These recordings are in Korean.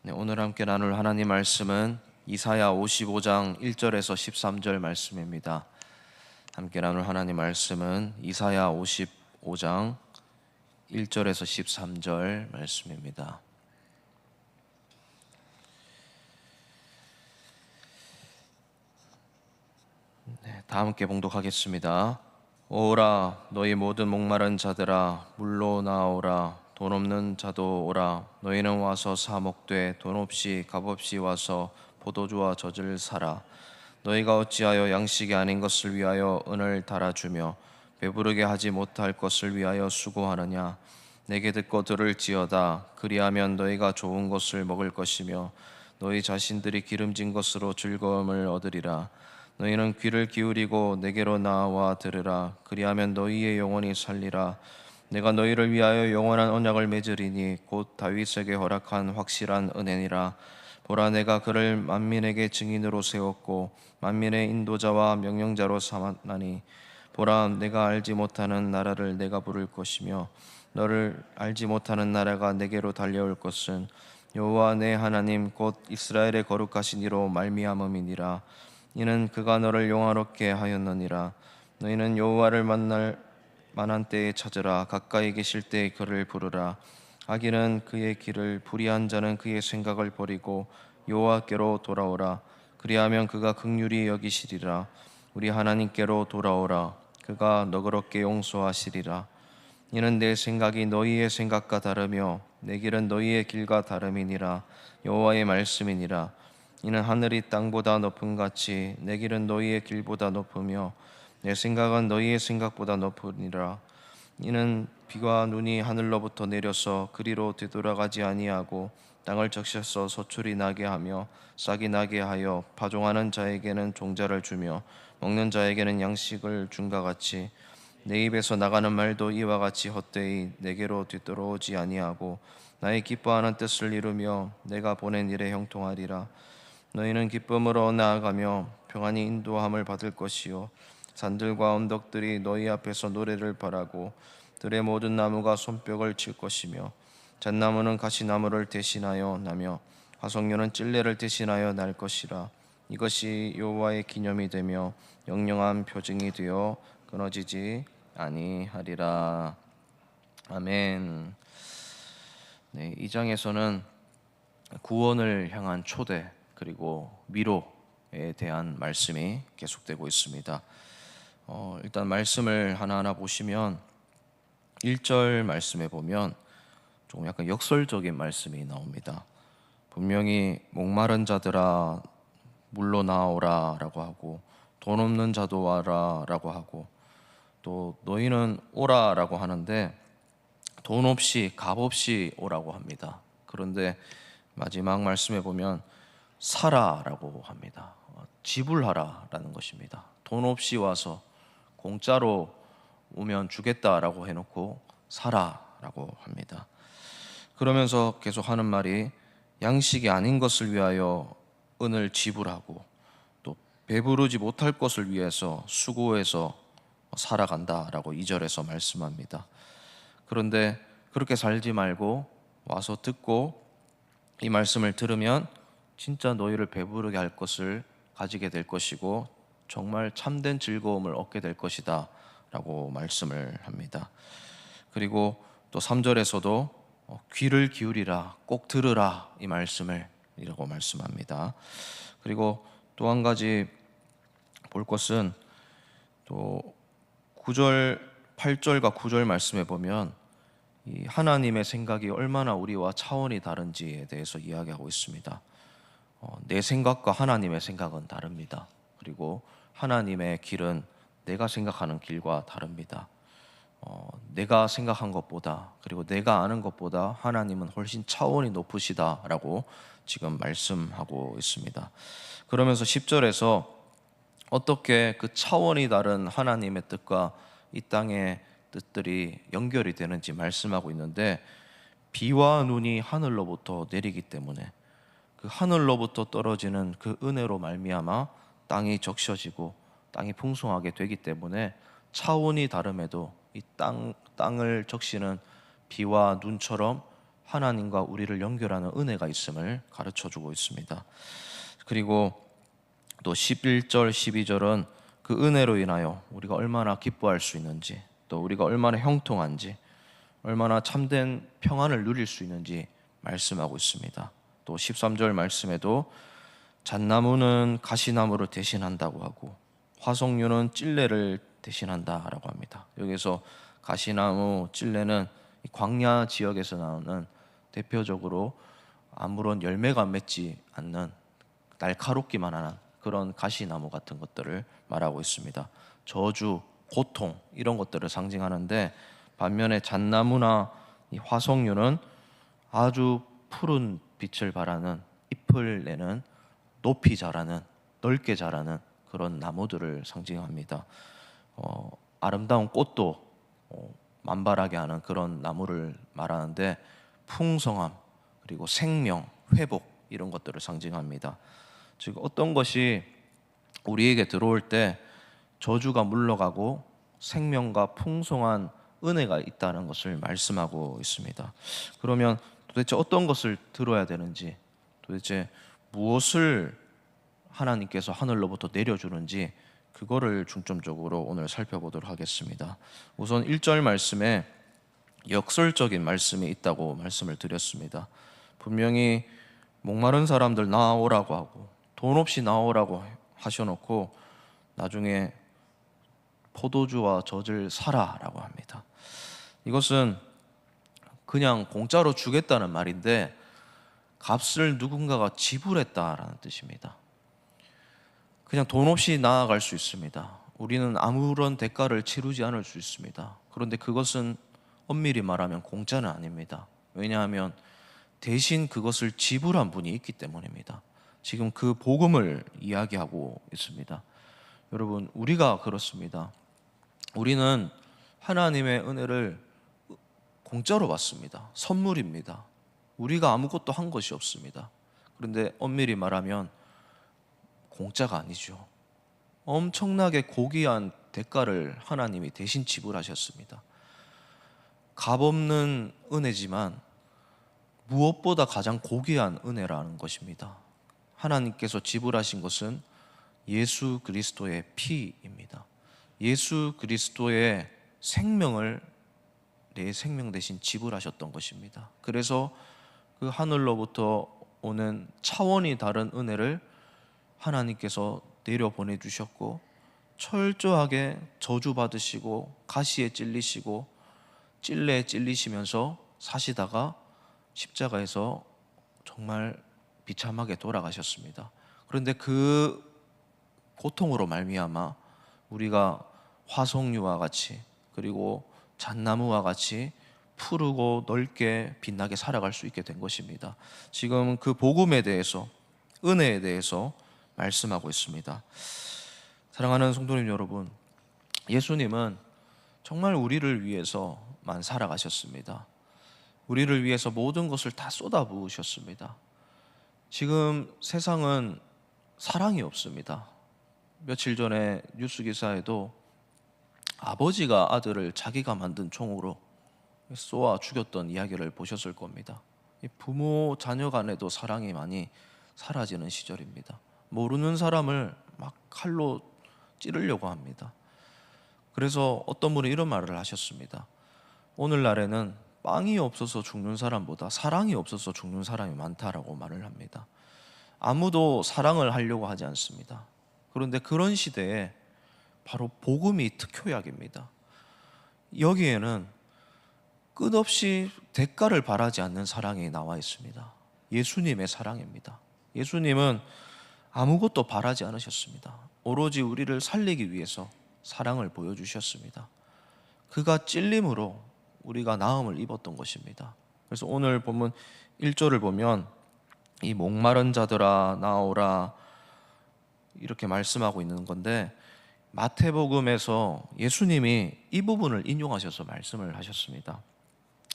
네, 오늘 함께 나눌 하나님 말씀은 이사야 55장 1절에서 13절 말씀입니다. 함께 나눌 하나님 말씀은 이사야 55장 1절에서 13절 말씀입니다. 네, 다 함께 봉독하겠습니다. 오라 너희 모든 목마른 자들아 물로 나오라. 돈 없는 자도 오라. 너희는 와서 사 먹되 돈 없이 값없이 와서 포도주와 젖을 사라. 너희가 어찌하여 양식이 아닌 것을 위하여 은을 달아주며 배부르게 하지 못할 것을 위하여 수고하느냐. 내게 듣고 들을지어다. 그리하면 너희가 좋은 것을 먹을 것이며 너희 자신들이 기름진 것으로 즐거움을 얻으리라. 너희는 귀를 기울이고 내게로 나와 들으라. 그리하면 너희의 영혼이 살리라. 내가 너희를 위하여 영원한 언약을 맺으리니 곧 다윗에게 허락한 확실한 은혜니라. 보라, 내가 그를 만민에게 증인으로 세웠고 만민의 인도자와 명령자로 삼았나니 보라, 내가 알지 못하는 나라를 내가 부를 것이며 너를 알지 못하는 나라가 내게로 달려올 것은 여호와 내 하나님 곧 이스라엘의 거룩하신 이로 말미암음이니라. 이는 그가 너를 영화롭게 하였느니라. 너희는 여호와를 만날 만한 때에 찾으라. 가까이 계실 때에 그를 부르라. 악인은 그의 길을, 불의한 자는 그의 생각을 버리고 여호와께로 돌아오라. 그리하면 그가 긍휼히 여기시리라. 우리 하나님께로 돌아오라. 그가 너그럽게 용서하시리라. 이는 내 생각이 너희의 생각과 다르며 내 길은 너희의 길과 다름이니라. 여호와의 말씀이니라. 이는 하늘이 땅보다 높음 같이 내 길은 너희의 길보다 높으며 내 생각은 너희의 생각보다 높으니라. 이는 비와 눈이 하늘로부터 내려서 그리로 되돌아가지 아니하고 땅을 적셔서 소출이 나게 하며 싹이 나게 하여 파종하는 자에게는 종자를 주며 먹는 자에게는 양식을 준과 같이 내 입에서 나가는 말도 이와 같이 헛되이 내게로 뒤돌아오지 아니하고 나의 기뻐하는 뜻을 이루며 내가 보낸 일에 형통하리라. 너희는 기쁨으로 나아가며 평안히 인도함을 받을 것이요 산들과 언덕들이 너희 앞에서 노래를 바라고 들의 모든 나무가 손뼉을 칠 것이며 잣나무는 가시나무를 대신하여 나며 화석류는 찔레를 대신하여 날 것이라. 이것이 여호와의 기념이 되며 영영한 표징이 되어 끊어지지 아니하리라. 아멘. 네, 이 장에서는 구원을 향한 초대 그리고 위로에 대한 말씀이 계속되고 있습니다. 일단 말씀을 하나하나 보시면 1절 말씀에 보면 조금 약간 역설적인 말씀이 나옵니다. 분명히 목마른 자들아 물로 나오라 라고 하고 돈 없는 자도 와라 라고 하고 또 너희는 오라 라고 하는데 돈 없이 값 없이 오라고 합니다. 그런데 마지막 말씀에 보면 사라라고 합니다. 지불하라라는 것입니다. 돈 없이 와서 공짜로 오면 주겠다라고 해놓고 사라라고 합니다. 그러면서 계속 하는 말이 양식이 아닌 것을 위하여 은을 지불하고 또 배부르지 못할 것을 위해서 수고해서 살아간다라고 2절에서 말씀합니다. 그런데 그렇게 살지 말고 와서 듣고 이 말씀을 들으면 진짜 너희를 배부르게 할 것을 가지게 될 것이고 정말 참된 즐거움을 얻게 될 것이다 라고 말씀을 합니다. 그리고 또 3절에서도 귀를 기울이라, 꼭 들으라 이 말씀을 이라고 말씀합니다. 그리고 또 한 가지 볼 것은 또 8절과 9절 말씀에 보면 이 하나님의 생각이 얼마나 우리와 차원이 다른지에 대해서 이야기하고 있습니다. 내 생각과 하나님의 생각은 다릅니다. 그리고 하나님의 길은 내가 생각하는 길과 다릅니다. 내가 생각한 것보다 그리고 내가 아는 것보다 하나님은 훨씬 차원이 높으시다라고 지금 말씀하고 있습니다. 그러면서 10절에서 어떻게 그 차원이 다른 하나님의 뜻과 이 땅의 뜻들이 연결이 되는지 말씀하고 있는데 비와 눈이 하늘로부터 내리기 때문에 그 하늘로부터 떨어지는 그 은혜로 말미암아 땅이 적셔지고 땅이 풍성하게 되기 때문에 차원이 다름에도 이 땅을 적시는 비와 눈처럼 하나님과 우리를 연결하는 은혜가 있음을 가르쳐주고 있습니다. 그리고 또 11절, 12절은 그 은혜로 인하여 우리가 얼마나 기뻐할 수 있는지, 또 우리가 얼마나 형통한지, 얼마나 참된 평안을 누릴 수 있는지 말씀하고 있습니다. 또 13절 말씀에도 잣나무는 가시나무를 대신한다고 하고 화석류는 찔레를 대신한다라고 합니다. 여기서 가시나무, 찔레는 광야 지역에서 나오는 대표적으로 아무런 열매가 맺지 않는 날카롭기만 하는 그런 가시나무 같은 것들을 말하고 있습니다. 저주, 고통 이런 것들을 상징하는데, 반면에 잣나무나 이 화석류는 아주 푸른 빛을 발하는 잎을 내는 높이 자라는, 넓게 자라는 그런 나무들을 상징합니다. 아름다운 꽃도 만발하게 하는 그런 나무를 말하는데, 풍성함 그리고 생명, 회복 이런 것들을 상징합니다. 즉 어떤 것이 우리에게 들어올 때 저주가 물러가고 생명과 풍성한 은혜가 있다는 것을 말씀하고 있습니다. 그러면 도대체 어떤 것을 들어야 되는지, 도대체 무엇을 하나님께서 하늘로부터 내려주는지, 그거를 중점적으로 오늘 살펴보도록 하겠습니다. 우선 1절 말씀에 역설적인 말씀이 있다고 말씀을 드렸습니다. 분명히 목마른 사람들 나오라고 하고 돈 없이 나오라고 하셔놓고 나중에 포도주와 젖을 사라라고 합니다. 이것은 그냥 공짜로 주겠다는 말인데 값을 누군가가 지불했다라는 뜻입니다. 그냥 돈 없이 나아갈 수 있습니다. 우리는 아무런 대가를 치르지 않을 수 있습니다. 그런데 그것은 엄밀히 말하면 공짜는 아닙니다. 왜냐하면 대신 그것을 지불한 분이 있기 때문입니다. 지금 그 복음을 이야기하고 있습니다. 여러분, 우리가 그렇습니다. 우리는 하나님의 은혜를 공짜로 받습니다. 선물입니다. 우리가 아무것도 한 것이 없습니다. 그런데 엄밀히 말하면 공짜가 아니죠. 엄청나게 고귀한 대가를 하나님이 대신 지불하셨습니다. 값없는 은혜지만 무엇보다 가장 고귀한 은혜라는 것입니다. 하나님께서 지불하신 것은 예수 그리스도의 피입니다. 예수 그리스도의 생명을 내 생명 대신 지불하셨던 것입니다. 그래서 그 하늘로부터 오는 차원이 다른 은혜를 하나님께서 내려 보내주셨고, 철저하게 저주받으시고 가시에 찔리시고 찔레에 찔리시면서 사시다가 십자가에서 정말 비참하게 돌아가셨습니다. 그런데 그 고통으로 말미암아 우리가 화석류와 같이, 그리고 잣나무와 같이 푸르고 넓게 빛나게 살아갈 수 있게 된 것입니다. 지금 그 복음에 대해서, 은혜에 대해서 말씀하고 있습니다. 사랑하는 성도님 여러분, 예수님은 정말 우리를 위해서만 살아가셨습니다. 우리를 위해서 모든 것을 다 쏟아부으셨습니다. 지금 세상은 사랑이 없습니다. 며칠 전에 뉴스 기사에도 아버지가 아들을 자기가 만든 총으로 쏘아 죽였던 이야기를 보셨을 겁니다. 부모 자녀 간에도 사랑이 많이 사라지는 시절입니다. 모르는 사람을 막 칼로 찌르려고 합니다. 그래서 어떤 분이 이런 말을 하셨습니다. 오늘날에는 빵이 없어서 죽는 사람보다 사랑이 없어서 죽는 사람이 많다라고 말을 합니다. 아무도 사랑을 하려고 하지 않습니다. 그런데 그런 시대에 바로 복음이 특효약입니다. 여기에는 끝없이 대가를 바라지 않는 사랑이 나와 있습니다. 예수님의 사랑입니다. 예수님은 아무것도 바라지 않으셨습니다. 오로지 우리를 살리기 위해서 사랑을 보여주셨습니다. 그가 찔림으로 우리가 나음을 입었던 것입니다. 그래서 오늘 본문 1절을 보면 이 목마른 자들아 나오라 이렇게 말씀하고 있는 건데, 마태복음에서 예수님이 이 부분을 인용하셔서 말씀을 하셨습니다.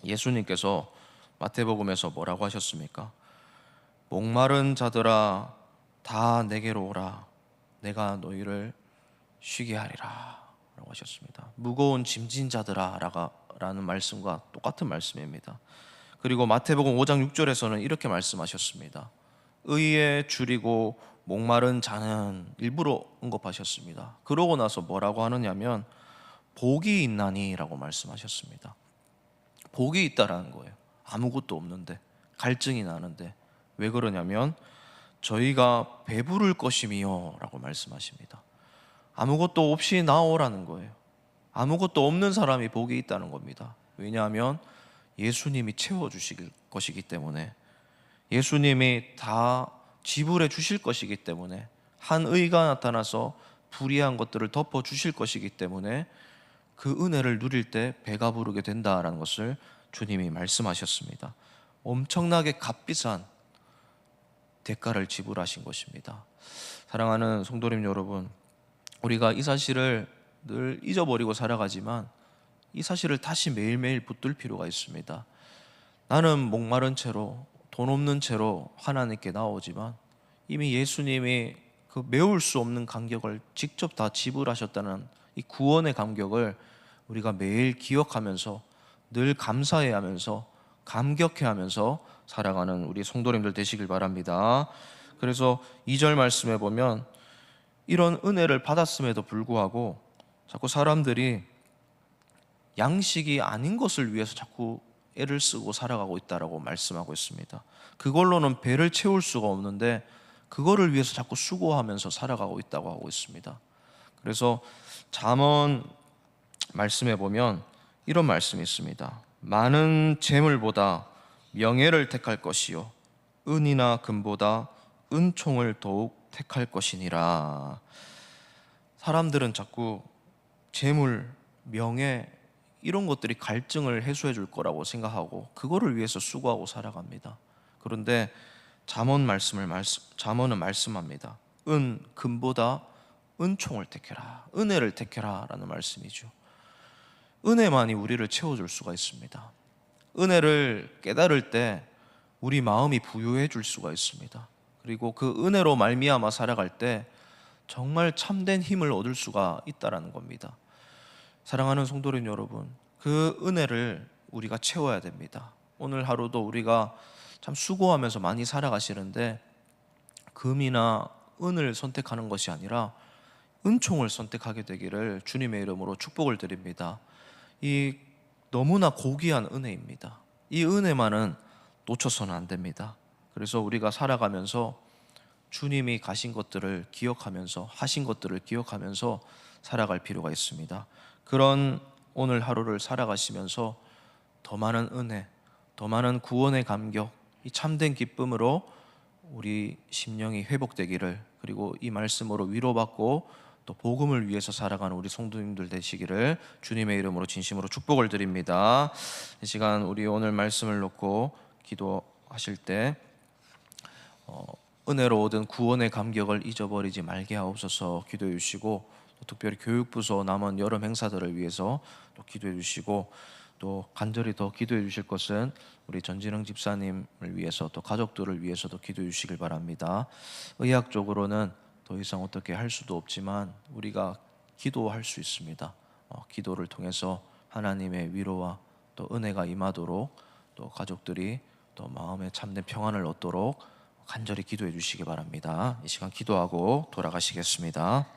예수님께서 마태복음에서 뭐라고 하셨습니까? 목마른 자들아 다 내게로 오라 내가 너희를 쉬게 하리라 라고 하셨습니다. 무거운 짐진 자들아 라는 말씀과 똑같은 말씀입니다. 그리고 마태복음 5장 6절에서는 이렇게 말씀하셨습니다. 의에 줄이고 목마른 자는 일부러 언급하셨습니다. 그러고 나서 뭐라고 하느냐면 복이 있나니라고 말씀하셨습니다. 복이 있다라는 거예요. 아무것도 없는데, 갈증이 나는데. 왜 그러냐면 저희가 배부를 것임이요 라고 말씀하십니다. 아무것도 없이 나오라는 거예요. 아무것도 없는 사람이 복이 있다는 겁니다. 왜냐하면 예수님이 채워주실 것이기 때문에, 예수님이 다 지불해 주실 것이기 때문에, 한 의가 나타나서 불의한 것들을 덮어 주실 것이기 때문에 그 은혜를 누릴 때 배가 부르게 된다라는 것을 주님이 말씀하셨습니다. 엄청나게 값비싼 대가를 지불하신 것입니다. 사랑하는 성도님 여러분, 우리가 이 사실을 늘 잊어버리고 살아가지만 이 사실을 다시 매일매일 붙들 필요가 있습니다. 나는 목마른 채로, 돈 없는 채로 하나님께 나오지만 이미 예수님이 그 메울 수 없는 감격을 직접 다 지불하셨다는 이 구원의 감격을 우리가 매일 기억하면서 늘 감사해 하면서 감격해 하면서 살아가는 우리 성도님들 되시길 바랍니다. 그래서 2절 말씀에 보면 이런 은혜를 받았음에도 불구하고 자꾸 사람들이 양식이 아닌 것을 위해서 자꾸 애를 쓰고 살아가고 있다라고 말씀하고 있습니다. 그걸로는 배를 채울 수가 없는데 그거를 위해서 자꾸 수고하면서 살아가고 있다고 하고 있습니다. 그래서 잠언 말씀에 보면 이런 말씀이 있습니다. 많은 재물보다 명예를 택할 것이요 은이나 금보다 은총을 더욱 택할 것이니라. 사람들은 자꾸 재물, 명예 이런 것들이 갈증을 해소해 줄 거라고 생각하고 그거를 위해서 수고하고 살아갑니다. 그런데 잠언은 말씀합니다. 은, 금보다 은총을 택해라, 은혜를 택해라 라는 말씀이죠. 은혜만이 우리를 채워줄 수가 있습니다. 은혜를 깨달을 때 우리 마음이 부유해질 수가 있습니다. 그리고 그 은혜로 말미암아 살아갈 때 정말 참된 힘을 얻을 수가 있다라는 겁니다. 사랑하는 성도님 여러분, 그 은혜를 우리가 채워야 됩니다. 오늘 하루도 우리가 참 수고하면서 많이 살아가시는데 금이나 은을 선택하는 것이 아니라 은총을 선택하게 되기를 주님의 이름으로 축복을 드립니다. 이 너무나 고귀한 은혜입니다. 이 은혜만은 놓쳐서는 안 됩니다. 그래서 우리가 살아가면서 주님이 가신 것들을 기억하면서 하신 것들을 기억하면서 살아갈 필요가 있습니다. 그런 오늘 하루를 살아가시면서 더 많은 은혜, 더 많은 구원의 감격, 이 참된 기쁨으로 우리 심령이 회복되기를, 그리고 이 말씀으로 위로받고 또 복음을 위해서 살아가는 우리 성도님들 되시기를 주님의 이름으로 진심으로 축복을 드립니다. 이 시간 우리 오늘 말씀을 놓고 기도하실 때 은혜로 얻은 구원의 감격을 잊어버리지 말게 하옵소서 기도해 주시고, 또 특별히 교육부서 남은 여름 행사들을 위해서 또 기도해 주시고, 또 간절히 더 기도해 주실 것은 우리 전진흥 집사님을 위해서 또 가족들을 위해서도 기도해 주시길 바랍니다. 의학적으로는 더 이상 어떻게 할 수도 없지만 우리가 기도할 수 있습니다. 기도를 통해서 하나님의 위로와 또 은혜가 임하도록, 또 가족들이 또 마음에 참된 평안을 얻도록 간절히 기도해 주시기 바랍니다. 이 시간 기도하고 돌아가시겠습니다.